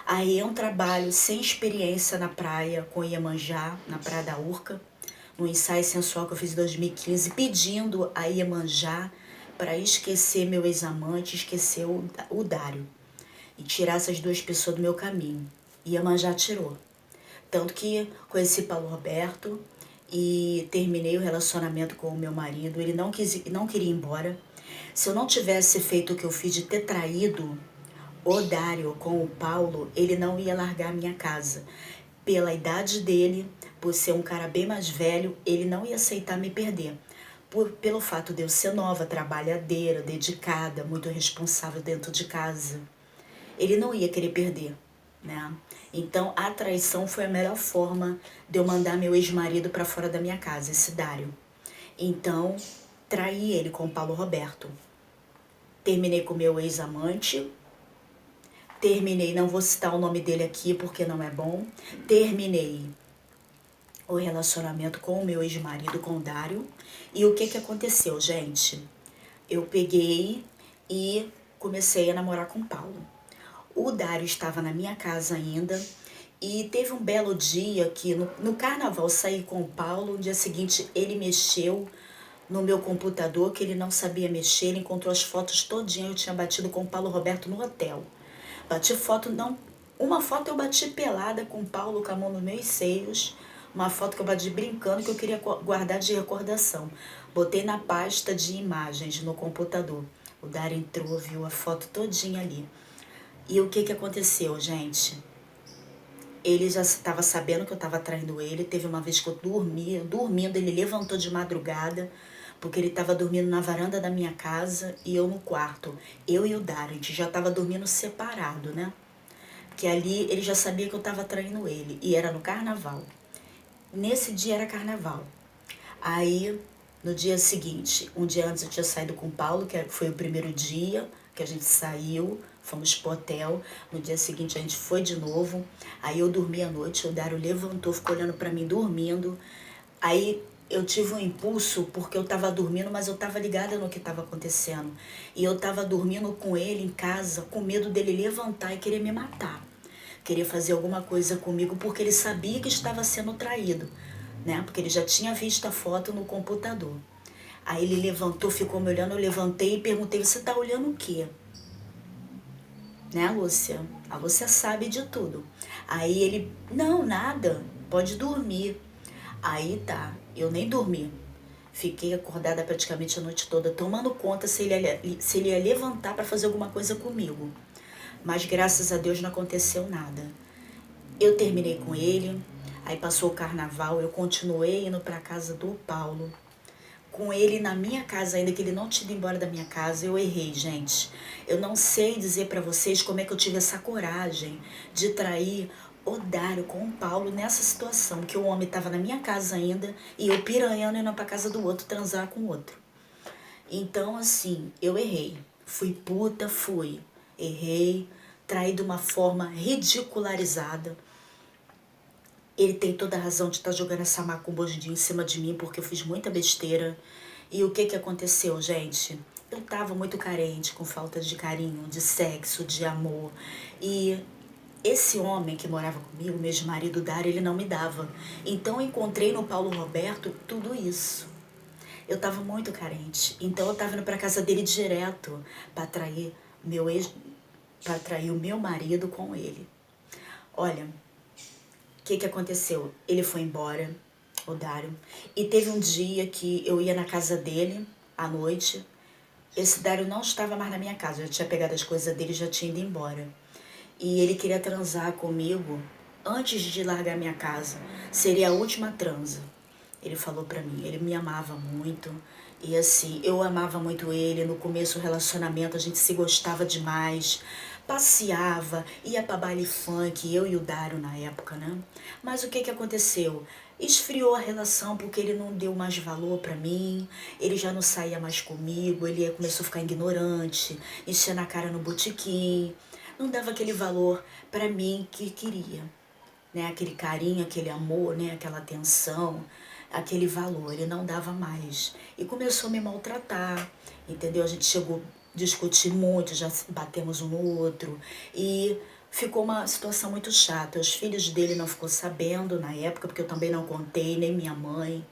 Aí é um trabalho sem experiência na praia, com Iemanjá, na Praia da Urca, no ensaio sensual que eu fiz em 2015, pedindo a Iemanjá para esquecer meu ex-amante, esquecer o Dário e tirar essas duas pessoas do meu caminho. Iemanjá tirou. Tanto que conheci Paulo Roberto e terminei o relacionamento com o meu marido. Ele não queria ir embora. Se eu não tivesse feito o que eu fiz de ter traído o Dário com o Paulo, ele não ia largar a minha casa. Pela idade dele, por ser um cara bem mais velho, ele não ia aceitar me perder. Pelo fato de eu ser nova, trabalhadeira, dedicada, muito responsável dentro de casa, ele não ia querer perder, né? Então a traição foi a melhor forma de eu mandar meu ex-marido para fora da minha casa, esse Dário. Então traí ele com o Paulo Roberto. Terminei com meu ex-amante. Terminei, não vou citar o nome dele aqui porque não é bom. Terminei o relacionamento com o meu ex-marido, com o Dário. E o que aconteceu, gente? Eu peguei e comecei a namorar com o Paulo. O Dário estava na minha casa ainda e teve um belo dia que no carnaval saí com o Paulo. No dia seguinte ele mexeu no meu computador, que ele não sabia mexer, ele encontrou as fotos todinhas. Eu tinha batido com o Paulo Roberto no hotel. Bati foto, não. Uma foto eu bati pelada com o Paulo, com a mão nos meus seios. Uma foto que eu bati brincando, que eu queria guardar de recordação. Botei na pasta de imagens no computador. O Dário entrou, viu a foto todinha ali. E o que aconteceu, gente? Ele já estava sabendo que eu estava traindo ele. Teve uma vez que eu dormindo, ele levantou de madrugada, porque ele estava dormindo na varanda da minha casa e eu no quarto. Eu e o Dário, a gente já estava dormindo separado, né? Porque ali ele já sabia que eu estava traindo ele. E era no carnaval. Nesse dia era carnaval. Aí, no dia seguinte, um dia antes eu tinha saído com o Paulo, que foi o primeiro dia que a gente saiu, fomos pro hotel. No dia seguinte a gente foi de novo. Aí eu dormi à noite, o Dário levantou, ficou olhando pra mim dormindo. Aí eu tive um impulso, porque eu tava dormindo, mas eu tava ligada no que tava acontecendo. E eu tava dormindo com ele em casa, com medo dele levantar e querer me matar. Querer fazer alguma coisa comigo, porque ele sabia que estava sendo traído, né? Porque ele já tinha visto a foto no computador. Aí ele levantou, ficou me olhando, eu levantei e perguntei, você tá olhando o quê? Né, Lúcia? A Lúcia sabe de tudo. Aí ele, não, nada, pode dormir. Aí tá, eu nem dormi. Fiquei acordada praticamente a noite toda, tomando conta se ele ia levantar para fazer alguma coisa comigo. Mas graças a Deus não aconteceu nada. Eu terminei com ele, aí passou o carnaval, eu continuei indo para casa do Paulo. Com ele na minha casa ainda, que ele não tinha ido embora da minha casa. Eu errei, gente. Eu não sei dizer pra vocês como é que eu tive essa coragem de trair o Dário com o Paulo nessa situação, que o homem tava na minha casa ainda e eu piranhando indo pra casa do outro, transar com o outro. Então, assim, eu errei. Fui puta, fui. Errei, traí de uma forma ridicularizada. Ele tem toda a razão de estar jogando essa macumba hoje em dia em cima de mim, porque eu fiz muita besteira. E o que aconteceu, gente? Eu tava muito carente, com falta de carinho, de sexo, de amor. E esse homem que morava comigo, meu ex-marido Dário, ele não me dava. Então eu encontrei no Paulo Roberto tudo isso. Eu tava muito carente. Então eu tava indo pra casa dele direto pra atrair meu ex, para atrair o meu marido com ele. Olha, o que aconteceu? Ele foi embora, o Dário, e teve um dia que eu ia na casa dele à noite. Esse Dário não estava mais na minha casa, eu já tinha pegado as coisas dele e já tinha ido embora. E ele queria transar comigo antes de largar minha casa. Seria a última transa. Ele falou pra mim, ele me amava muito. E assim, eu amava muito ele. No começo do relacionamento a gente se gostava demais. Passeava, ia pra baile funk, eu e o Dário na época, né? Mas o que aconteceu? Esfriou a relação porque ele não deu mais valor pra mim, ele já não saía mais comigo, ele começou a ficar ignorante, enchendo a cara no botequim, não dava aquele valor pra mim que queria, né? Aquele carinho, aquele amor, né? Aquela atenção, aquele valor, ele não dava mais. E começou a me maltratar, entendeu? A gente chegou a discutir muito, já batemos um no outro e ficou uma situação muito chata. Os filhos dele não ficou sabendo na época, porque eu também não contei, nem minha mãe,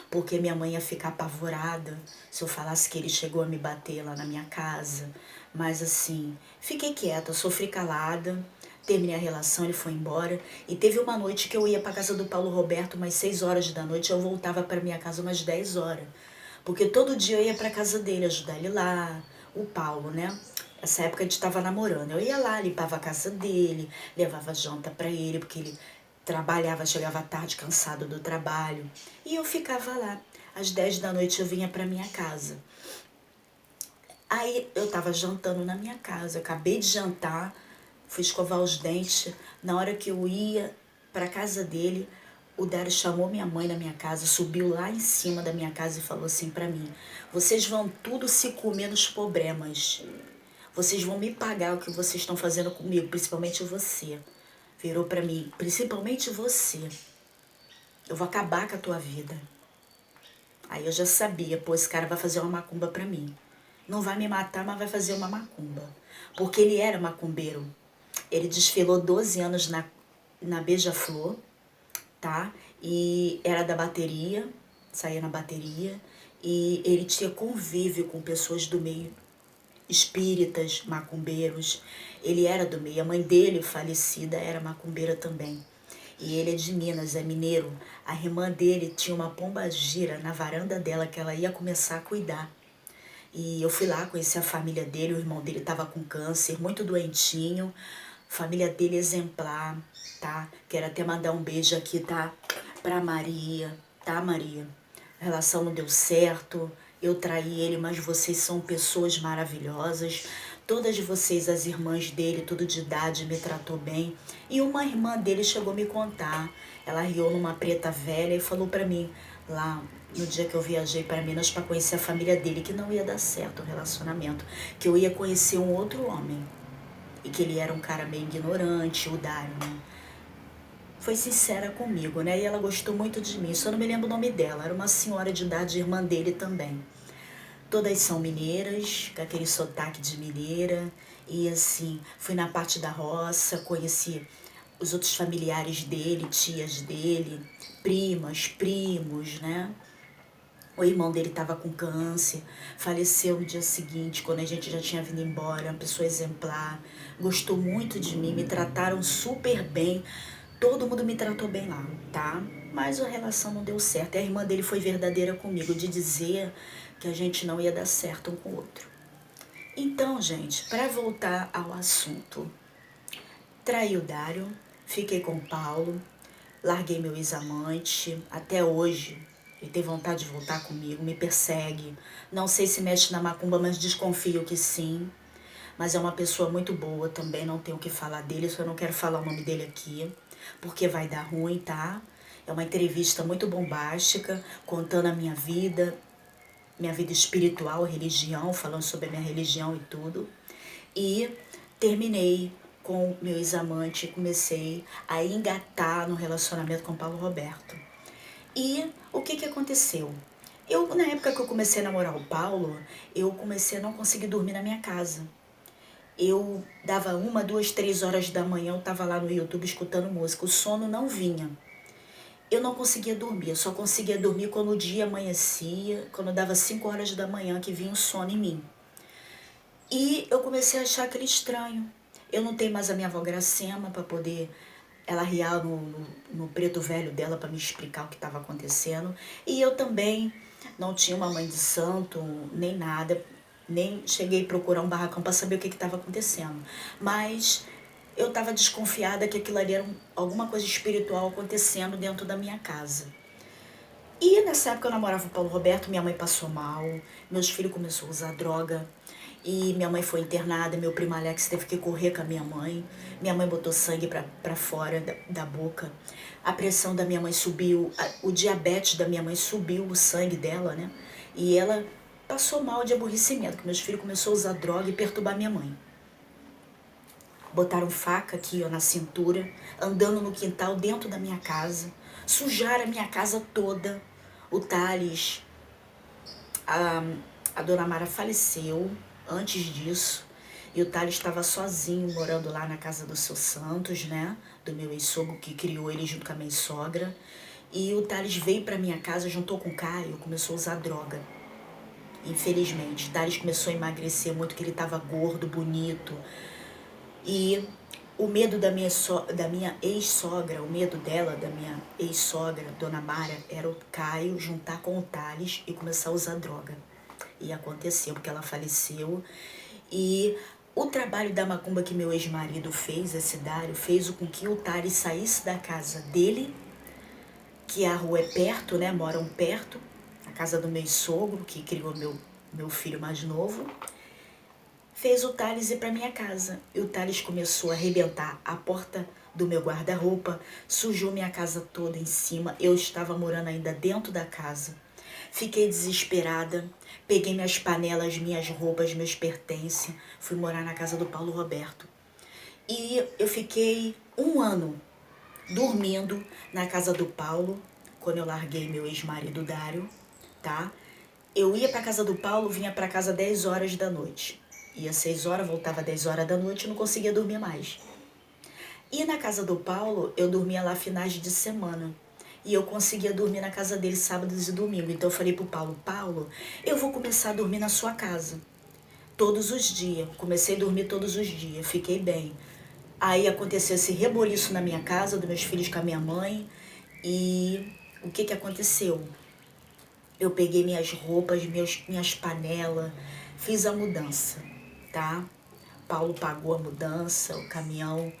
porque minha mãe ia ficar apavorada se eu falasse que ele chegou a me bater lá na minha casa. Mas assim, fiquei quieta, sofri calada, terminei a relação, ele foi embora. E teve uma noite que eu ia para casa do Paulo Roberto umas 6 horas da noite, eu voltava para minha casa umas 10 horas. Porque todo dia eu ia para casa dele, ajudar ele lá, o Paulo, né? Essa época a gente estava namorando. Eu ia lá, limpava a casa dele, levava janta para ele, porque ele trabalhava, chegava tarde, cansado do trabalho. E eu ficava lá. Às 10 da noite eu vinha para minha casa. Aí eu tava jantando na minha casa, eu acabei de jantar, fui escovar os dentes. Na hora que eu ia pra casa dele, o Dário chamou minha mãe na minha casa, subiu lá em cima da minha casa e falou assim pra mim: vocês vão tudo se comer nos problemas. Vocês vão me pagar o que vocês estão fazendo comigo, principalmente você. Virou pra mim: principalmente você. Eu vou acabar com a tua vida. Aí eu já sabia, pô, esse cara vai fazer uma macumba pra mim. Não vai me matar, mas vai fazer uma macumba. Porque ele era macumbeiro. Ele desfilou 12 anos na Beija-Flor, tá? E era da bateria, saía na bateria. E ele tinha convívio com pessoas do meio, espíritas, macumbeiros. Ele era do meio. A mãe dele, falecida, era macumbeira também. E ele é de Minas, é mineiro. A irmã dele tinha uma pombagira na varanda dela que ela ia começar a cuidar. E eu fui lá, conheci a família dele, o irmão dele estava com câncer, muito doentinho. Família dele exemplar, tá? Quero até mandar um beijo aqui, tá? Pra Maria, tá, Maria? A relação não deu certo, eu traí ele, mas vocês são pessoas maravilhosas. Todas vocês, as irmãs dele, tudo de idade, me tratou bem. E uma irmã dele chegou a me contar. Ela riu numa preta velha e falou pra mim, lá no dia que eu viajei para Minas para conhecer a família dele, que não ia dar certo o relacionamento, que eu ia conhecer um outro homem. E que ele era um cara meio ignorante, o Dário, né? Foi sincera comigo, né? E ela gostou muito de mim, só não me lembro o nome dela. Era uma senhora de idade, irmã dele também. Todas são mineiras, com aquele sotaque de mineira. E assim, fui na parte da roça, conheci os outros familiares dele, tias dele, primas, primos, né? O irmão dele estava com câncer, faleceu no dia seguinte, quando a gente já tinha vindo embora, uma pessoa exemplar, gostou muito de mim, me trataram super bem, todo mundo me tratou bem lá, tá? Mas a relação não deu certo, e a irmã dele foi verdadeira comigo, de dizer que a gente não ia dar certo um com o outro. Então, gente, para voltar ao assunto, traí o Dário, fiquei com o Paulo, larguei meu ex-amante, até hoje ele tem vontade de voltar comigo, me persegue. Não sei se mexe na macumba, mas desconfio que sim. Mas é uma pessoa muito boa também, não tenho o que falar dele, só não quero falar o nome dele aqui, porque vai dar ruim, tá? É uma entrevista muito bombástica, contando a minha vida espiritual, religião, falando sobre a minha religião e tudo. E terminei com meu ex-amante, comecei a engatar no relacionamento com Paulo Roberto. E o que aconteceu? Na época que eu comecei a namorar o Paulo, eu comecei a não conseguir dormir na minha casa. Eu dava 1, 2, 3 horas da manhã, eu estava lá no YouTube escutando música, o sono não vinha. Eu não conseguia dormir, eu só conseguia dormir quando o dia amanhecia, quando dava 5 horas da manhã que vinha o sono em mim. E eu comecei a achar aquele estranho. Eu não tenho mais a minha avó Gracema para poder ela riar no preto velho dela para me explicar o que estava acontecendo. E eu também não tinha uma mãe de santo, nem nada, nem cheguei a procurar um barracão para saber o que estava acontecendo. Mas eu estava desconfiada que aquilo ali era alguma coisa espiritual acontecendo dentro da minha casa. E nessa época eu namorava o Paulo Roberto, minha mãe passou mal, meus filhos começaram a usar droga. E minha mãe foi internada, meu primo Alex teve que correr com a minha mãe. Minha mãe botou sangue pra fora da boca. A pressão da minha mãe subiu, o diabetes da minha mãe subiu, o sangue dela, né? E ela passou mal de aborrecimento, que meus filhos começaram a usar droga e perturbar minha mãe. Botaram faca aqui, ó, na cintura, andando no quintal dentro da minha casa. Sujaram a minha casa toda. O Thales, a dona Mara faleceu antes disso. E o Thales estava sozinho, morando lá na casa do seu Santos, né? Do meu ex-sogro, que criou ele junto com a minha sogra. E o Thales veio pra minha casa, juntou com o Caio, começou a usar droga. Infelizmente. O Thales começou a emagrecer muito, que ele estava gordo, bonito. E o medo da minha ex-sogra, o medo dela, da minha ex-sogra, Dona Mara, era o Caio juntar com o Thales e começar a usar droga. E aconteceu, porque ela faleceu. E o trabalho da macumba que meu ex-marido fez, esse Dário, fez com que o Thales saísse da casa dele, que a rua é perto, né? Moram perto, a casa do meu sogro, que criou meu filho mais novo. Fez o Thales ir para minha casa. E o Thales começou a arrebentar a porta do meu guarda-roupa, sujou minha casa toda em cima. Eu estava morando ainda dentro da casa. Fiquei desesperada, peguei minhas panelas, minhas roupas, meus pertences, fui morar na casa do Paulo Roberto. E eu fiquei 1 ano dormindo na casa do Paulo, quando eu larguei meu ex-marido Dário, tá? Eu ia pra casa do Paulo, vinha pra casa 10 horas da noite. Ia 6 horas, voltava 10 horas da noite e não conseguia dormir mais. E na casa do Paulo, eu dormia lá finais de semana. E eu conseguia dormir na casa dele sábados e domingos. Então eu falei pro Paulo, Paulo, eu vou começar a dormir na sua casa. Todos os dias. Comecei a dormir todos os dias. Fiquei bem. Aí aconteceu esse reboliço na minha casa, dos meus filhos com a minha mãe. E o que aconteceu? Eu peguei minhas roupas, minhas panelas, fiz a mudança, tá? Paulo pagou a mudança, o caminhão